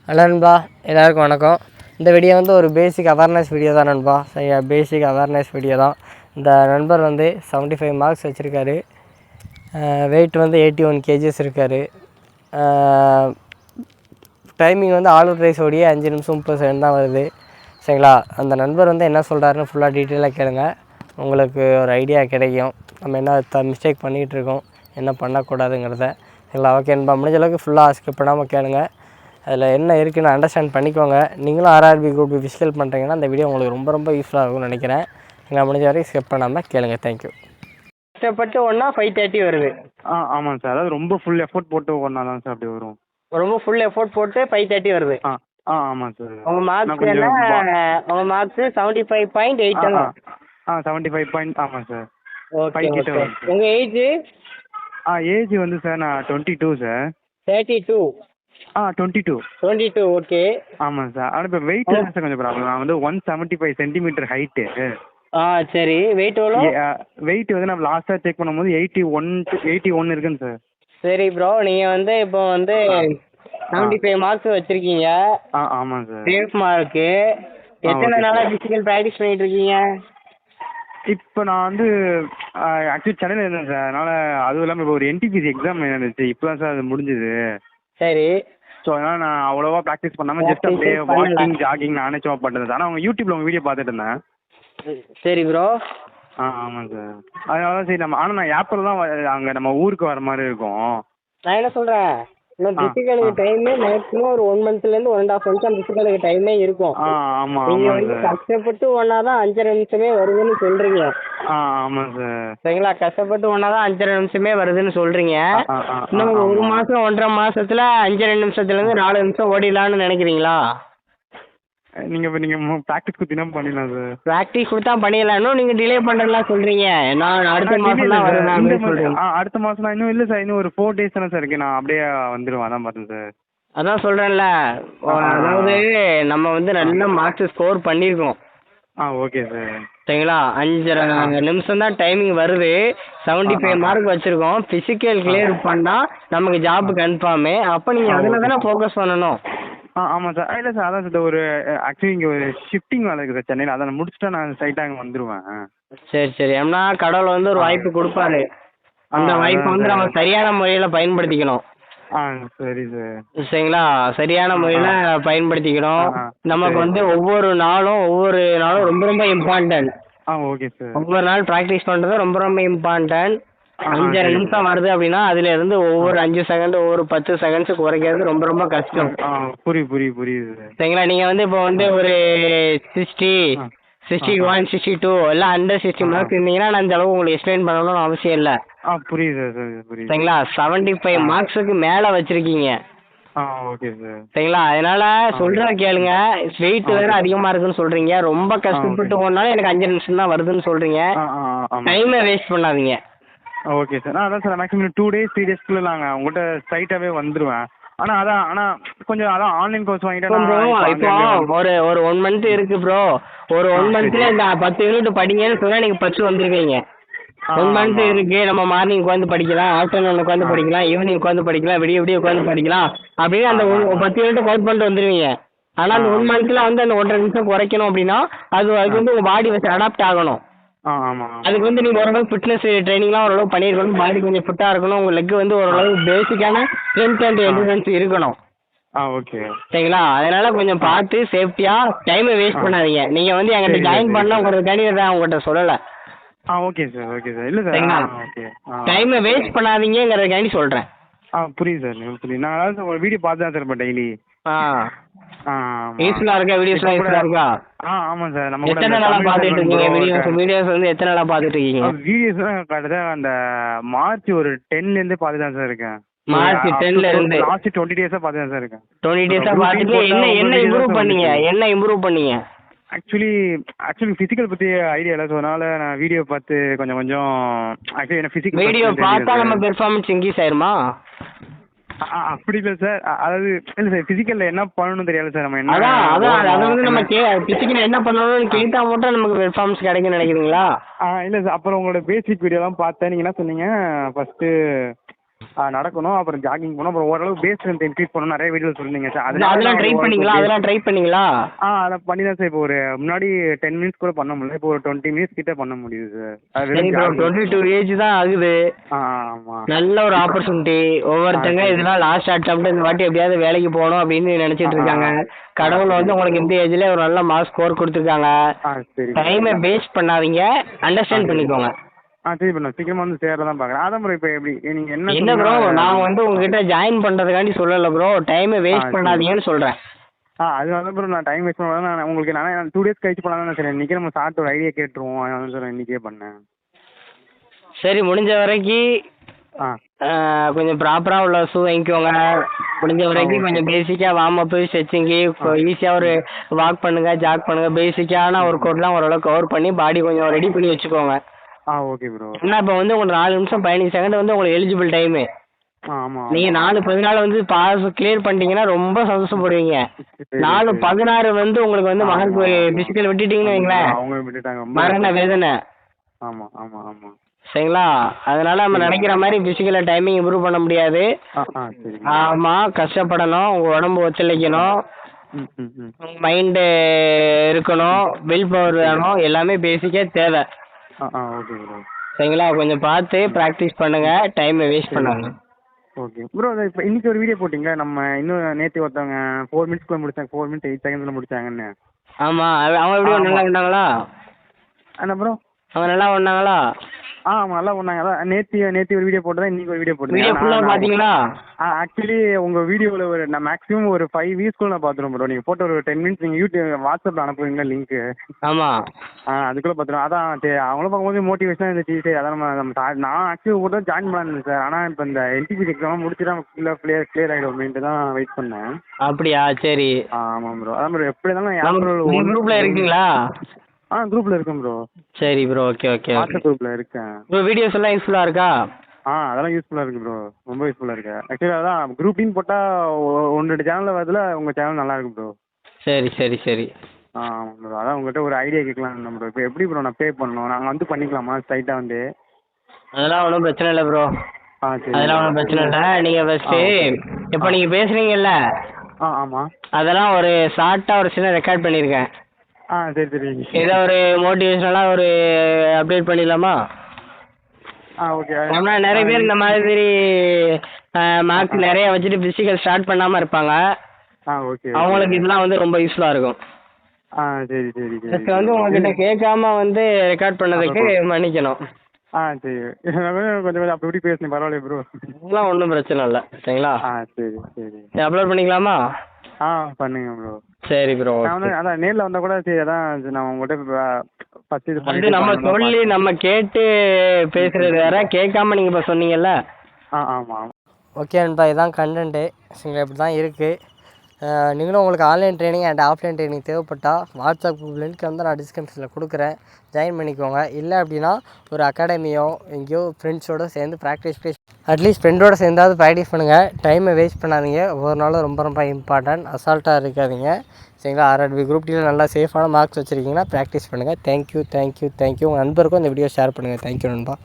Hello நண்பா, எல்லாருக்கும் வணக்கம். இந்த வீடியோ வந்து ஒரு பேசிக் அவேர்னஸ் வீடியோ தான் நண்பா. சரியா, பேசிக் அவேர்னஸ் வீடியோ தான். இந்த நண்பர் வந்து 75 மார்க்ஸ் வச்சுருக்காரு. வெயிட் வந்து 81 kgs இருக்கார். டைமிங் வந்து ஆல் அவுட் ரேஸ் ஓடியே 5 நிமிஷம் 30 செகண்ட் தான் வருது. சரிங்களா, அந்த நண்பர் வந்து என்ன சொல்கிறாருன்னு ஃபுல்லாக டீட்டெயிலாக கேளுங்க. உங்களுக்கு ஒரு ஐடியா கிடைக்கும் நம்ம என்ன மிஸ்டேக் பண்ணிகிட்ருக்கோம், என்ன பண்ணக்கூடாதுங்கிறத. சரிங்களா, ஓகே நண்பா, முடிஞ்ச அளவுக்கு ஃபுல்லாக ஸ்கிப் பண்ணாமல் கேளுங்க. அதில் என்ன இருக்குன்னு அண்டர்ஸ்டாண்ட் பண்ணிக்கோங்க. நீங்களும் ஆர்ஆர்பி குரூப் ஃபிசிக்கல் பண்ணுறீங்கன்னா அந்த வீடியோ உங்களுக்கு ரொம்ப ரொம்ப யூஸ்ஃபுல்லாக இருக்கும்னு நினைக்கிறேன். நீங்கள் முடிஞ்ச வரைக்கும் ஸ்கிப் பண்ணாமல் கேளுங்க. தேங்க்யூ. கஷ்டப்பட்டு ஒன்றா 5:30 வருது. ஆமாம் சார். அதாவது ரொம்ப ஃபுல் எஃபோர்ட் போட்டு ஒன்றா தான் சார் அப்படி வரும். ரொம்ப ஃபுல் எஃபோர்ட் போட்டு 5:30 வருது. ஆமாம் சார். உங்கள் மார்க்ஸ் என்ன? உங்கள் மார்க்ஸ் 75.8. 75 பாயிண்ட். ஆமாம் சார். Okay okay. உங்கள் ஏஜ்? ஏஜ் வந்து சார் நான் 22 சார். 32. 22. ஓகே. ஆமாம் சார். ஆனால் இப்போ வெயிட் தான் சார் கொஞ்சம் ப்ராப்ளம். நான் வந்து 175 சென்டிமீட்டர் ஹைட்டு. சரி. வெயிட் எவ்வளோ? வெயிட் வந்து நான் லாஸ்ட்டாக செக் பண்ணும்போது 81 இருக்குங்க சார். சரி ப்ரோ, நீங்கள் வந்து இப்போ வந்து 75 மார்க்ஸ் வச்சுருக்கீங்க. ஆமாம் சார். Safe mark. எத்தனை நாளாக ஃபிசிக்கல் ப்ராக்டிஸ் பண்ணிகிட்டு இருக்கீங்க? இப்போ நான் வந்து ஆக்சுவலி சென்னையில் இருந்தேன் சார். அதனால் அதுவும் இல்லாமல் இப்போ ஒரு என்டிபிசி எக்ஸாம் இருந்துச்சு. இப்போ தான் சார் அது முடிஞ்சுது. சரி. ஸோ அதனால் நான் அவ்வளோவா ப்ராக்டிஸ் பண்ணாமல் ஜஸ்ட் அப்படியே வாக்கிங் ஜாகிங் நானே சும்மா பண்ணுறது. ஆனால் அவங்க யூடியூப்பில் உங்கள் வீடியோ பார்த்துட்டு இருந்தேன். சரி ப்ரோ. ஆமாம் சார். அதனால தான் சரி ஆனால் நான் ஏப்ரல் தான் அங்கே நம்ம ஊருக்கு வர மாதிரி இருக்கும். நான் என்ன சொல்கிறேன், இன்னும் ஃபிசிக்கலுக்கு டைமே மேக்ஸிமம் ஒரு 1 மந்த்லேருந்து 1.5 மந்த் அந்த ஃபிசிக்கலுக்கு டைமே இருக்கும். ஆமாம். நீங்கள் வந்து கஷ்டப்பட்டு ஒன்றா தான் 5.5 நிமிஷமே வருதுன்னு சொல்கிறீங்க. ஆமாம் சார். சரிங்களா, கஷ்டப்பட்டு ஒன்றா தான் 5.5 நிமிஷமே வருதுன்னு சொல்கிறீங்க. இன்னும் 1 மாதம் 1.5 மாதத்தில் 5.5 நிமிஷத்துலேருந்து 4 நிமிஷம் ஓடிடலான்னு நினைக்கிறீங்களா? நீங்கள் ப்ராக்டிஸ் கொடுத்தீங்கன்னா பண்ணிடலாம் சார். ப்ராக்டிஸ் கொடுத்தா பண்ணிடலாம். இன்னும் நீங்கள் டிலே பண்ணுறதுலாம் சொல்கிறீங்க. நான் அடுத்த மாதம் தான் வருவேன். அடுத்த மாதம் நான் இன்னும் இல்லை சார். இன்னும் ஒரு 4 days தானே சார் இருக்கு. நான் அப்படியே வந்துடுவேன். அதான் பார்த்தேன் சார். அதான் சொல்கிறேன்ல, அதாவது நம்ம வந்து நல்ல மார்க்ஸ் ஸ்கோர் பண்ணியிருக்கோம். Okay sir. சரிங்களா, 5.5 நிமிஷம் தான் டைமிங் வருது. 75 மார்க் வச்சுருக்கோம். ஃபிசிக்கல் கிளியர் பண்ணால் நமக்கு ஜாப் கன்ஃபார்மு. அப்போ நீங்கள் அதில் தானே ஃபோக்கஸ் பண்ணணும். ஆமாம் சார். இல்லை சார், அதான் சார் ஒரு ஆக்சுவலி இங்கே ஒரு ஷிஃப்டிங் வேலை இருக்குது சார் சென்னையில். அதை முடிச்சுட்டா நான் ஸ்ட்ரைட்டாக அங்கே வந்துடுவேன். சரி. ஏன்னா கடவுள் வந்து ஒரு வாய்ப்பு கொடுப்பாரு. அந்த வாய்ப்பை வந்து நம்ம சரியான முறையில் பயன்படுத்திக்கணும். சரி சார். சரிங்களா, சரியான முறையில் பயன்படுத்திக்கணும். நமக்கு வந்து ஒவ்வொரு நாளும் ரொம்ப ரொம்ப இம்பார்ட்டன்ட். Okay sir. ஒவ்வொரு நாள் ப்ராக்டிஸ் பண்ணுறது ரொம்ப ரொம்ப இம்பார்ட்டன்ட். 5.5 நிமிஷம் வருது அப்படின்னா அதுல இருந்து ஒவ்வொரு 5 செகண்ட் ஒவ்வொரு 10 செகண்ட்ஸ் குறைக்கிறது ரொம்ப ரொம்ப கஷ்டம். புரியுது. சரிங்களா, நீங்க வந்து இப்போ வந்து ஒரு 60, 61, 62 எல்லாம் அண்டர் 60 மார்க்ஸ் இருந்தீங்கன்னா நான் அந்த அளவு உங்களுக்கு எக்ஸ்பிளைன் பண்ணணும்னு அவசியம் இல்லை. புரியுது சார். சரிங்களா, 75 மார்க்ஸுக்கு மேல வச்சிருக்கீங்க. Okay sir. சரிங்களா, அதனால சொல்றத கேளுங்க. வெயிட் வேற அதிகமா இருக்குன்னு சொல்றீங்க. ரொம்ப கஷ்டப்பட்டு போனாலும் எனக்கு 5 நிமிஷம் தான் வருதுன்னு சொல்றீங்க. டைமை வேஸ்ட் பண்ணாதீங்க. Okay sir. அதான் சார் மேக்ஸிமம் 2 days 3 daysக்குள்ளே நாங்கள் உங்கள்கிட்ட ஸ்ட்ரைட்டாகவே வந்துடுவேன். ஆனால் கொஞ்சம் அதான் ஆன்லைன் கோர்ஸ் வாங்கிட்டேன். இப்போ ஒரு 1 மந்த் இருக்கு ப்ரோ. ஒரு 1 மந்த்ல இந்த 10 யூனிட் படிங்கன்னு சொன்னா நீங்க 10 வந்துருக்கீங்க. 1 மந்த் இருக்கு. நம்ம மார்னிங் உட்காந்து படிக்கலாம், ஆஃப்டர்நூன் உட்காந்து படிக்கலாம், ஈவினிங் உட்காந்து படிக்கலாம், விடிய உட்காந்து படிக்கலாம் அப்படின்னு அந்த 10 யூனிட் கவுண்ட் பண்ணிட்டு வந்துருவீங்க. ஆனால் அந்த 1 மந்த்ல வந்து அந்த 1.5 நிமிஷம் குறைக்கணும் அப்படின்னா அதுக்கு வந்து உங்க பாடி வச்சு அடாப்ட் ஆகணும். அதுக்கு வந்து நீங்கள் ஓரளவு ஃபிட்னஸ் ட்ரைனிங்லாம் ஓரளவு பண்ணியிருக்கணும். பாடி கொஞ்சம் ஃபிட்டாக இருக்கணும். உங்கள் லெக் வந்து ஓரளவு பேசிக்கான ஸ்ட்ரென்த் அண்ட் என்டர்டன்ஸ் இருக்கணும். ஓகே. சரிங்களா, அதனால கொஞ்சம் பார்த்து சேஃப்டியாக டைமை வேஸ்ட் பண்ணாதீங்க. நீங்கள் வந்து எங்கிட்ட ஜாயின் பண்ண உங்களுக்காண்டி தான் உங்கள்கிட்ட சொல்லலை. Okay sir. இல்லை சார். சரிங்களா, டைமை வேஸ்ட் பண்ணாதீங்கிறதுக்காண்டி சொல்கிறேன். புரியுது சார். நான் அதாவது உங்கள் வீடியோ பார்த்து தான் சார் இப்போ டெய்லி. யூஸ்ஃபுல்லாக இருக்கா? வீடியோஸ்லாம் யூஸ்ஃபுல்லாக இருக்கா? ஆமாம் சார். நம்ம எத்தனை நாளாக பார்த்துட்டு இருக்கீங்க? வீடியோஸ் வந்து எத்தனை நாளாக பார்த்துட்டு இருக்கீங்க? வீடியோஸ் கிட்டத்தட்ட அந்த மார்ச் ஒரு 10லேருந்து பார்த்து தான் சார் இருக்கேன். மார்ச் 10ல இருந்து லாஸ்ட் 20 days பார்த்து தான் சார் இருக்கேன். 20 days பார்த்துட்டு என்ன இம்ப்ரூவ் பண்ணீங்க? ஆக்சுவலி ஃபிசிக்கல் பற்றி ஐடியா இல்லை. ஸோ அதனால நான் வீடியோ பார்த்து கொஞ்சம் ஆக்சுவலி என்ன ஃபிசிக்கல் வீடியோ பார்த்தா நம்ம பெர்ஃபார்மன்ஸ் இன்க்ரீஸ் ஆயிருமா? அப்படி இல்லை சார். அதாவது இல்லை சார், ஃபிசிக்கலில் என்ன பண்ணணும்னு தெரியாது சார். நம்ம என்ன அதை வந்து நம்ம ஃபிசிக்கல் என்ன பண்ணணும்னு கேட்டால் மட்டும் நமக்கு பெர்ஃபார்மன்ஸ் கிடைக்கும்னு நினைக்கிறீங்களா? இல்லை சார். அப்புறம் உங்களோட பேசிக் வீடியோலாம் பார்த்தேன். நீங்கள் என்ன சொன்னீங்க ஃபஸ்ட்டு நடக்கணும், அப்புறம் ஜாகிங் போகணும், அப்புறம் ஓரளவு பேஸ் ஸ்ட்ரென்த் இன்க்ரீஸ் பண்ணணும். நிறைய வீடியோ சொல்லிருந்தீங்க சார். அதெல்லாம் ட்ரை பண்ணீங்களா? அதை பண்ணி தான் சார் இப்போ ஒரு முன்னாடி 10 மினிட்ஸ் கூட பண்ண முடியல. இப்போ ஒரு 20 மினிட்ஸ் கிட்ட பண்ண முடியுது சார். 22 ஏஜ் தான் ஆகுது. ஆமா, நல்ல ஒரு ஆப்பர்ச்சுனிட்டி. ஒவ்வொருத்தங்க இதெல்லாம் லாஸ்ட் அட்டெம்ப்ட், இந்த வாட்டி எப்படியாவது வேலைக்கு போகணும் அப்படின்னு நினைச்சிட்டு இருக்காங்க. கடவுள் வந்து உங்களுக்கு இந்த ஏஜ்ல ஒரு நல்ல மார்க் ஸ்கோர் கொடுத்துருக்காங்க. டைமை வேஸ்ட் பண்ணாதீங்க, அண்டர்ஸ்டாண்ட் பண்ணிக்கோங்க. சரி ப்ரோ, சீக்கிரமா வந்து சேரதான் பாக்குறேன். அதான் ப்ரோ இப்போ எப்படி நீங்க என்ன ப்ரோ, நான் வந்து உங்ககிட்ட ஜாயின் பண்றதுக்காண்டி சொல்லல ப்ரோ, டைமை வேஸ்ட் பண்ணாதீங்கன்னு சொல்றேன். அதனால ப்ரோ நான் டைம் வேஸ்ட் பண்ணாதான் நான் உங்களுக்கு நான் 2 டேஸ் கழிச்சு பண்ணலாம் சார். இன்னைக்கு நம்ம சாப்பிட்டு ஒரு ஐடியா கேட்டுருவோம், அதனால சார் இன்னைக்கே பண்ணேன். சரி, முடிஞ்ச வரைக்கும் கொஞ்சம் ப்ராப்பரா உள்ள ஷூ வாங்கிக்கோங்க. முடிஞ்ச வரைக்கும் கொஞ்சம் பேசிக்கா வார்ம் அப், ஸ்ட்ரெச்சிங்கு, ஈஸியா ஒரு வாக் பண்ணுங்க, ஜாக் பண்ணுங்க. பேசிக்கான ஒர்க் அவுட்லாம் ஓரளவு கவர் பண்ணி பாடி கொஞ்சம் ரெடி பண்ணி வச்சுக்கோங்க. Okay bro. ஏன்னா இப்போ வந்து உங்களுக்கு 4 நிமிஷம் 15 செகண்ட் வந்து உங்களுக்கு எலிஜிபிள் டைமு. நீங்க 4:14 வந்து பாஸ் கிளியர் பண்ணிட்டீங்கன்னா ரொம்ப சந்தோஷப்படுவீங்க. 4:16 வந்து உங்களுக்கு வந்து மகன் பிசிக்கல் விட்டுட்டீங்கன்னு வைங்களேன், மரண வேதனை. சரிங்களா? அதனால நம்ம நினைக்கிற மாதிரி பிசிக்கல டைமிங் இம்ப்ரூவ் பண்ண முடியாது. ஆமா, கஷ்டப்படணும், உங்க உடம்பு ஒத்துழைக்கணும், மைண்டு இருக்கணும், வில் பவர் வேணும், எல்லாமே பேசிக்கா தேவை. சரிங்களா? கொஞ்சம் பார்த்து ப்ராக்டிஸ் பண்ணுங்க, டைமை வேஸ்ட் பண்ணாங்க. Okay bro. இப்போ இன்னைக்கு ஒரு வீடியோ போட்டிங்களா, நம்ம இன்னும் நேற்று ஒருத்தவங்க 4 மினிட்ஸ்க்குள்ள முடிச்சாங்க, 4 மினிட்ஸ் 8 செகண்ட்ஸில் முடிச்சாங்கன்னு. ஆமாம், அவங்க எப்படி நல்லா பண்ணாங்களா? என்ன ப்ரோ, அவங்க நல்லா பண்ணாங்களா? ஆமாம், நல்லா பண்ணாங்க. அதான் நேற்று ஒரு வீடியோ போட்டதா, இன்னைக்கு ஒரு வீடியோ போட்டேன். பார்த்தீங்களா? ஆக்சுவலி உங்கள் வீடியோவில் ஒரு நான் மேக்ஸிமம் ஒரு 5 வீக்ஸ்க்குள்ள நான் பார்த்துருவோம் ப்ரோ. நீங்கள் போட்ட ஒரு 10 மினிட்ஸ் நீங்கள் யூடியூப் வாட்ஸ்அப்பில் அனுப்புவீங்களா லிங்க்கு? ஆமாம், அதுக்குள்ளே பார்த்துருவோம். அதான் அவங்களும் பார்க்கும்போது மோட்டிவேஷனாக இருந்துச்சு. சரி, அதான் நம்ம நான் ஆக்சுவலி கூட ஜாயின் பண்ணலாம் சார். ஆனால் இப்போ இந்த என்டிபி எக்ஸாம் முடிச்சுட்டு நம்ம கிளியர் ஆகிடும் தான் வெயிட் பண்ணேன். அப்படியா? சரி. ஆமாம் ப்ரோ. அதான் ப்ரோ, எப்படி இருந்தாலும் குரூப்பில் இருக்கீங்களா? குரூப்பில் இருக்கேன் ப்ரோ. சரி ப்ரோ, ஓகே வாட்ஸ்அப் குரூப்பில் இருக்கேன். ப்ரோ, வீடியோஸ் எல்லாம் யூஸ்ஃபுல்லாக இருக்கா? அதெல்லாம் யூஸ்ஃபுல்லாக இருக்குது ப்ரோ, ரொம்ப யூஸ்ஃபுல்லாக இருக்கு. ஆக்சுவலி அதான் குரூப்பின்னு போட்டால் 1-2 சேனலில் வரதுல உங்கள் சேனல் நல்லா இருக்கு ப்ரோ. சரி. ஆமாம் ப்ரோ. அதான் உங்கள்கிட்ட ஒரு ஐடியா கேட்கலாம் ப்ரோ. இப்போ எப்படி ப்ரோ நான் பே பண்ணணும்? நாங்கள் வந்து பண்ணிக்கலாமா ஸ்ட்ரைட்டாக வந்து? அதெல்லாம் ஒன்றும் பிரச்சனை இல்லை ப்ரோ. சரி, அதெல்லாம் ஒன்றும் பிரச்சனை இல்லை. நீங்கள் ஃபஸ்ட்டு இப்போ நீங்கள் பேசுகிறீங்கல்ல, ஆமாம், அதெல்லாம் ஒரு ஷார்ட்டாக ஒரு சின்ன ரெக்கார்ட் பண்ணியிருக்கேன். சரி. ஏதோ ஒரு மோட்டிவேஷனலாக ஒரு அப்டேட் பண்ணிடலாமா? ஓகே. நம்ம நிறைய பேர் இந்த மாதிரி மார்க்ஸ் நிறைய வச்சுட்டு பிசிக்கல் ஸ்டார்ட் பண்ணாமல் இருப்பாங்க. ஓகே. அவங்களுக்கு இதெல்லாம் வந்து ரொம்ப யூஸ்ஃபுல்லாக இருக்கும். சரி. ஃபஸ்ட்டு வந்து உங்ககிட்ட கேட்காம வந்து ரெக்கார்ட் பண்ணதுக்கு மன்னிக்கணும். சரி. கொஞ்சம் அப்படி பேசுனேன், பரவாயில்ல ப்ரோ. இதெல்லாம் ஒன்றும் பிரச்சனை இல்லை. சரிங்களா? சரி. அப்லோட் பண்ணிக்கலாமா? பண்ணுங்க ப்ரோ. சரி ப்ரோ. அதான் நேரில் வந்தால் கூட சரி, அதான் நான் உங்கள்கிட்ட ஃபஸ்ட் இது வந்து நம்ம சொல்லி நம்ம கேட்டு பேசுறது வேற, கேட்காம நீங்கள் இப்போ சொன்னீங்கல்ல. ஆமாம். ஓகே நண்பா, இதுதான் கண்டென்ட்டு. சரிங்களா? இப்படி தான் இருக்குது. நீங்களும் உங்களுக்கு online training and offline training தேவைப்பட்டால் வாட்ஸ்அப் லிங்க் வந்து நான் டிஸ்கிரிப்ஷனில் கொடுக்குறேன், ஜாயின் பண்ணிக்கோங்க. இல்லை அப்படின்னா ஒரு அகாடமியோ எங்கேயோ ஃப்ரெண்ட்ஸோடு சேர்ந்து ப்ராக்டிஸ் அட்லீஸ்ட் ஃப்ரெண்டோடு சேர்ந்தாவது ப்ராக்டிஸ் பண்ணுங்கள். டைமை வேஸ்ட் பண்ணாதீங்க. ஒவ்வொரு நாளும் ரொம்ப இம்பார்ட்டன்ட். அசால்ட்டாக இருக்காதீங்க. சரிங்களா? RRB குரூப் டியில் நல்லா சேஃபான மார்க்ஸ் வச்சுருக்கீங்கன்னா ப்ராக்டிஸ் பண்ணுங்கள். தேங்க்யூ. உங்கள் நண்பருக்கும் இந்த வீடியோ ஷேர் பண்ணுங்கள். தேங்க்யூ நண்பா.